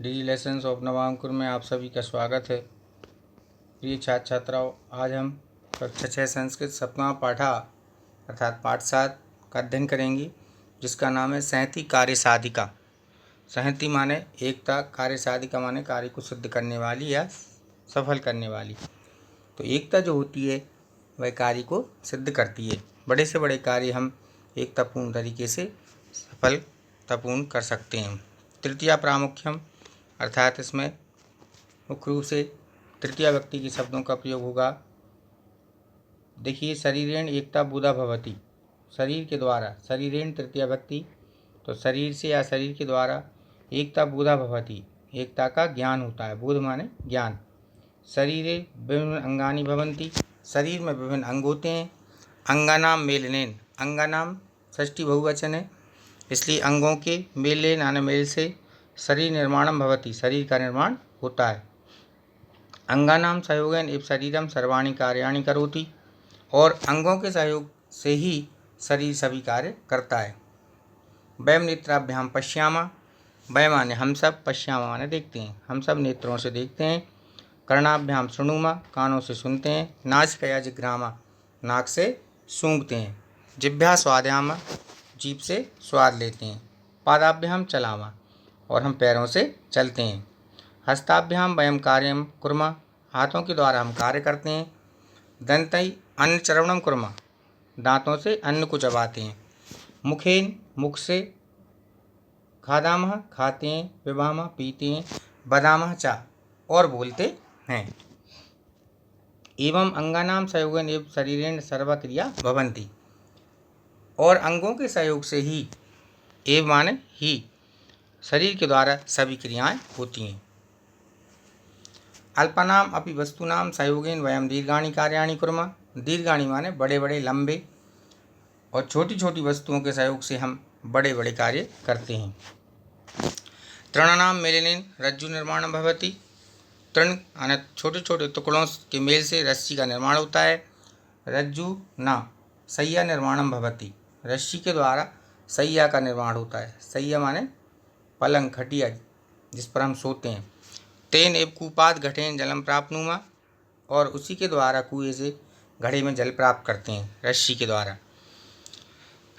Digi lessons of नवांकुर में आप सभी का स्वागत है। प्रिय छात्र छात्राओं, आज हम कक्षा 6 संस्कृत 7वां पाठा अर्थात पाठ 7 का अध्ययन करेंगे, जिसका नाम है संहति कार्य साधिका। संहति माने एकता, कार्य साधिका माने कार्य को सिद्ध करने वाली या सफल करने वाली। तो एकता जो होती है वह कार्य को सिद्ध करती है। बड़े से बड़े कार्य हम एकतापूर्ण तरीके से सफलतापूर्ण कर सकते हैं। तृतीया प्रामुख्यम अर्थात इसमें मुख्य रूप से तृतीय व्यक्ति के शब्दों का प्रयोग होगा। देखिए, शरीरेण एकता बुधा भवति, शरीर के द्वारा, शरीरेण तृतीय व्यक्ति, तो शरीर से या शरीर के द्वारा एकता बुधा भवति, एकता का ज्ञान होता है। बुध माने ज्ञान। शरीरे विभिन्न अंगानि भवन्ति, शरीर में विभिन्न अंग होते हैं। अंगानाम मेलनेन, अंगानाम षष्ठी बहुवचन है, इसलिए अंगों के मेलनेन आने मेल से शरीर निर्माणम भवति, शरीर का निर्माण होता है। अंगानाम सहयोगेन एव शरीरम सर्वाणि कार्याणि करोति, और अंगों के सहयोग से ही शरीर सभी कार्य करता है। वयम नेत्राभ्याम पश्यामा, वय माने हम सब, पश्यामा माने देखते हैं, हम सब नेत्रों से देखते हैं। कर्णाभ्याम शृणुमा, कानों से सुनते हैं। नासिकया जिघ्रामा, नाक से सूंघते हैं। जिह्वा स्वादयामा, जीभ से स्वाद लेते हैं। पादाभ्याम चलामा, और हम पैरों से चलते हैं। हस्ताभ्याम वयम कार्यम कुर्मा, हाथों के द्वारा हम कार्य करते हैं। दंतई अन्न चरवणम कुर्मा, दांतों से अन्न को चबाते हैं। मुखेन, मुख से। खादामः, खाते हैं। पिबामः, पीते हैं। वदामः चा, और बोलते हैं। एवं अंगानाम सहयोगेन एव शरीरेण सर्वक्रिया भवन्ति, और अंगों के सहयोग से ही, एव माने ही, शरीर के द्वारा सभी क्रियाएं होती हैं। अल्पनाम अपि वस्तूनाम सहयोगेन वयम दीर्घाणि कार्याणि कुर्मः, दीर्घाणि माने बड़े बड़े लंबे, और छोटी छोटी वस्तुओं के सहयोग से हम बड़े बड़े कार्य करते हैं। तृणानाम मेलनेन रज्जु निर्माणम भवति, तृण यानी छोटे छोटे टुकड़ों के मेल से रस्सी का निर्माण होता है। रज्जु ना सैया निर्माणम भवति, रस्सी के द्वारा सैया का निर्माण होता है। सैया माने पलंग, खटिया, जिस पर हम सोते हैं। तेन एव कूपात घटेन जलम प्राप्नुमा, और उसी के द्वारा कुएं से घड़े में जल प्राप्त करते हैं, रस्सी के द्वारा।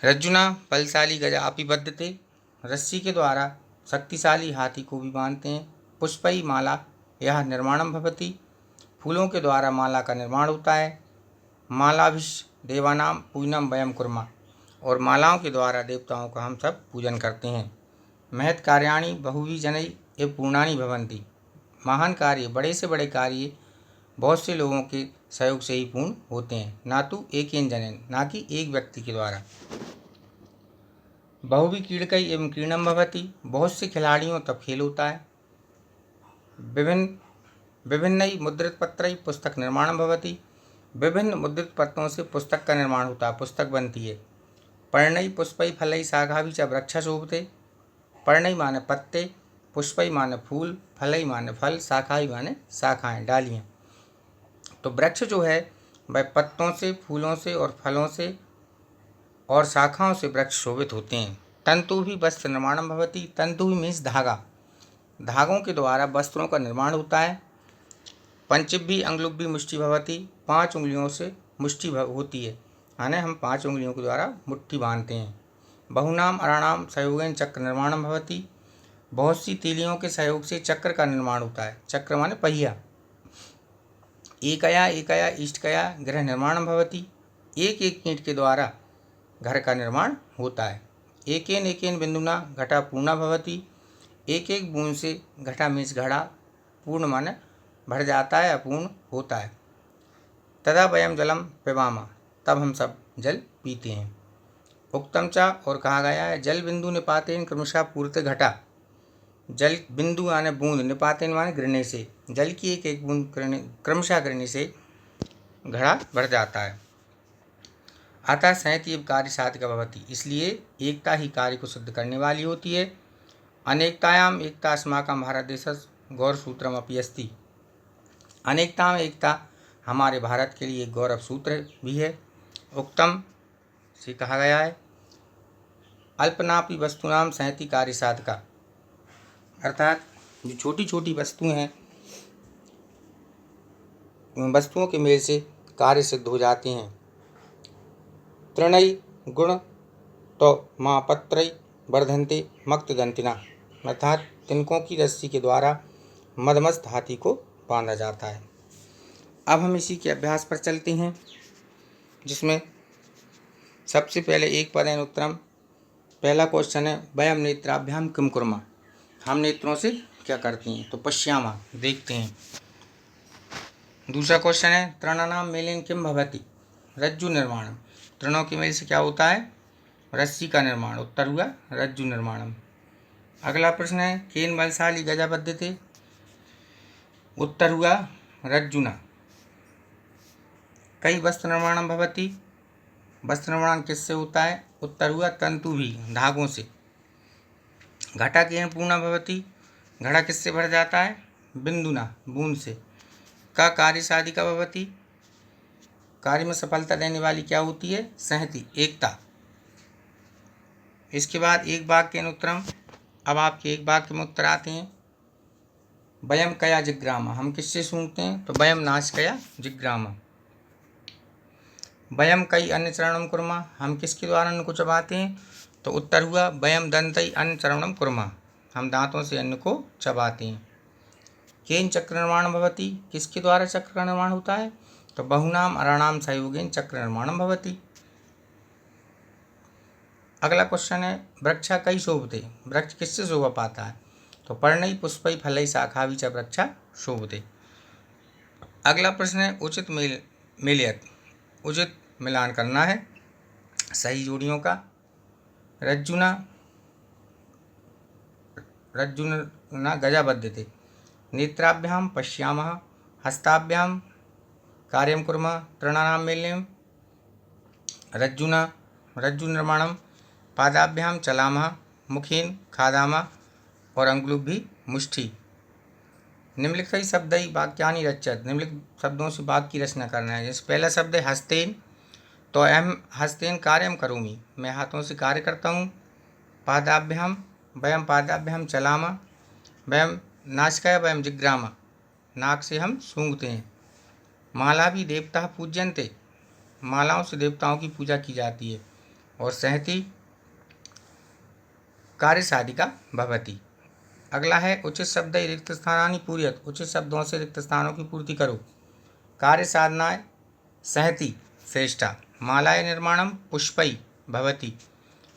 रज्जुना बलशाली गजा अपि बद्धते, रस्सी के द्वारा शक्तिशाली हाथी को भी बांधते हैं। पुष्पई माला यह निर्माणम भवति, फूलों के द्वारा माला का निर्माण होता है। मालाभिष देवानाम पूजनम वयम कुर्मा, और मालाओं के द्वारा देवताओं का हम सब पूजन करते हैं। महत् कार्याणि बहुवी जनई एव पूर्णानि भवन्ति, महान कार्य, बड़े से बड़े कार्य बहुत से लोगों के सहयोग से ही पूर्ण होते हैं। ना तो एकेन जनेन, ना कि एक व्यक्ति के द्वारा। बहुवी क्रीडकई एवं क्रीडनम भवति, बहुत से खिलाड़ियों तब खेल होता है। विभिन्नई मुद्रित पत्रई पुस्तक निर्माणम भवति, विभिन्न मुद्रित पत्रों से पुस्तक का निर्माण होता है, पुस्तक बनती है। पर्णई पुष्पई फलई शाखाभि च वृक्ष शोभते, पर्णई माने पत्ते, पुष्पई माने फूल, फलई माने फल, शाखाई माने शाखाएं, डालियाँ। तो वृक्ष जो है वह पत्तों से, फूलों से और फलों से और शाखाओं से वृक्ष शोभित होते हैं। तंतु भी वस्त्र निर्माणम भवति, तंतु भी मीन्स धागा, धागों के द्वारा वस्त्रों का निर्माण होता है। पंचभी अंगुलिभ्य मुष्टि भवति, 5 उंगलियों से मुष्टि होती है, यानी हम 5 उंगलियों के द्वारा मुट्ठी बांधते हैं। बहुनाम अराणाम सहयोगेन चक्र निर्माणम भवति, बहुत सी तीलियों के सहयोग से चक्र का निर्माण होता है। चक्र माने पहिया। एकया एकया इष्टकया गृह निर्माणम भवति, एक एक ईंट के द्वारा घर का निर्माण होता है। एकेन एकेन बिंदुना घटा पूर्णा भवति, एक एक बूंद से घटा मीन्स घड़ा, पूर्ण माने भर जाता है, अपूर्ण होता है। तदा वयम जलम पिबामा, तब हम सब जल पीते हैं। उक्तम चा, और कहा गया है, जल बिंदु निपातेन क्रमशः पूर्ते घटा, जल बिंदु यानी बूंद, निपातेन माने गिरने से, जल की एक एक बूंद क्रमशः गिरने से घड़ा भर जाता है। अतः संहति एव कार्य साधिका भवति, इसलिए एकता ही कार्य को सिद्ध करने वाली होती है। अनेकतायाम एकता अस्माकं भारत देशस्य गौरवसूत्रम अपि अस्ति, अनेकता में एकता हमारे भारत के लिए एक गौरव सूत्र भी है। उक्तम से कहा गया है, अल्पनापि वस्तुनाम संहति कार्य साधका, अर्थात जो छोटी छोटी वस्तुएं हैं, उन वस्तुओं के मेल से कार्य सिद्ध हो जाते हैं। त्रणई गुण तो महापत्रई वर्धन्ते मक्तदंतिना, अर्थात तिनकों की रस्सी के द्वारा मदमस्त हाथी को बांधा जाता है। अब हम इसी के अभ्यास पर चलते हैं, जिसमें सबसे पहले एक पदेन उत्तरम। पहला क्वेश्चन है वयम नेत्राभ्याम किम कुर्मः, हम नेत्रों से क्या करते हैं, तो पश्यामः, देखते हैं। दूसरा क्वेश्चन है तृणानाम मेलेन किम भवति, रज्जु निर्माणम, तृणों के मेल से क्या होता है, रस्सी का निर्माण, उत्तर हुआ रज्जु निर्माणम। अगला प्रश्न है केन बलशाली गजा बध्यते, उत्तर हुआ रज्जुना। कई वस्त्र निर्माणम भवति, वस्त्र निर्माण किससे होता है, उत्तर हुआ तंतु भी, धागों से। घटा केन पूर्णा भवति, घड़ा किससे भर जाता है, बिंदुना, बूंद से। का कार्य साधिका भवति, कार्य में सफलता देने वाली क्या होती है, सहति, एकता। इसके बाद एक वाक्य उत्तरम। अब आपके एक वाक्य में उत्तर आते हैं। वयम कया जिग्रामा, हम किससे सूंघते हैं, तो वयम नासिकया जिग्रामा। वयम कई अन्य चरणम कुर्मा, हम किसके द्वारा अन्न को चबाते हैं, तो उत्तर हुआ वयम दंतई अन्न चरणम कुर्मा, हम दांतों से अन्न को चबाते हैं। केन चक्र निर्माण भवति, किसके द्वारा चक्र का निर्माण होता है, तो बहुनाम अराणाम सहयोगेन चक्र निर्माणम भवति। अगला क्वेश्चन है वृक्षा कई शोभते, वृक्ष किससे शोभा पाता है, तो पर्णई पुष्पई फलई शाखावी च वृक्षा शोभते। अगला प्रश्न है उचित मेलयत, उचित मिलान करना है सही जोड़ियों का। रज्जुना गजा बध्यते, नेत्राभ्याम पश्यामः, हस्ताभ्याम कार्यं कुर्मः, तृणानां मेलनम रज्जुना रज्जु निर्माणम, पादाभ्याम चलामः, मुखेन खादामः और अंगुलिभिः मुष्टि। निम्नलिखित शब्दई वाक्यानि रचयत, निम्नलिखित शब्दों से वाक्य की रचना करना है। जैसे पहला शब्द है हस्तेन, तो अहम हस्तेन कार्यम करोमि, मैं हाथों से कार्य करता हूँ। पादाभ्याम, वयम पादाभ्याम चलामः, वयम नासिकया वयम जिग्रामः, नाक से हम सूंघते हैं। माला भी देवता पूज्यन्ते, मालाओं से देवताओं की पूजा की जाती है। और सहति कार्य साधिका भवति। अगला है उचित शब्द रिक्त स्थानानि पूरयत, उचित शब्दों से रिक्त स्थानों की पूर्ति करो। कार्य साधनाय सहति श्रेष्ठा, मालाय निर्माणम पुष्पै भवति,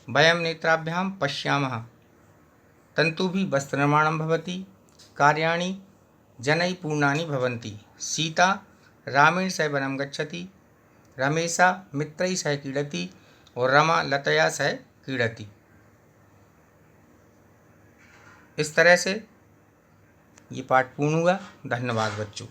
वयम नेत्राभ्याम पश्यामः, तंतु भी वस्त्र निर्माणम भवति, कार्याणि जनई पूर्णानि भवन्ति, सीता रामेण सह वनं गच्छति, रमेशा मित्रैः सह क्रीडति और रमा लतया सह क्रीडति। इस तरह से ये पाठ पूर्ण हुआ। धन्यवाद बच्चों।